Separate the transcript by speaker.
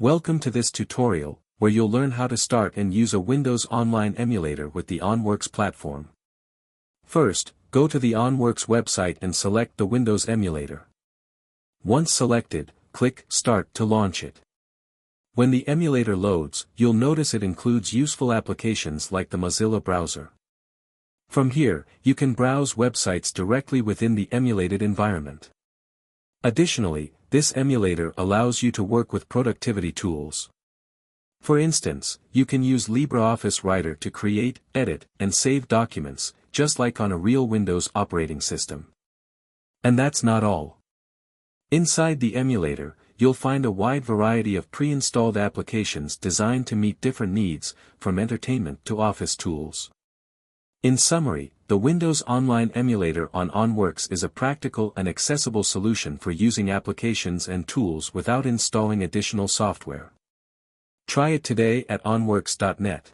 Speaker 1: Welcome to this tutorial, where you'll learn how to start and use a Windows Online emulator with the OnWorks platform. First, go to the OnWorks website and select the Windows emulator. Once selected, click Start to launch it. When the emulator loads, you'll notice it includes useful applications like the Mozilla browser. From here, you can browse websites directly within the emulated environment. Additionally, this emulator allows you to work with productivity tools. For instance, you can use LibreOffice Writer to create, edit, and save documents, just like on a real Windows operating system. And that's not all. Inside the emulator, you'll find a wide variety of pre-installed applications designed to meet different needs, from entertainment to office tools. In summary, the Windows Online emulator on OnWorks is a practical and accessible solution for using applications and tools without installing additional software. Try it today at onworks.net.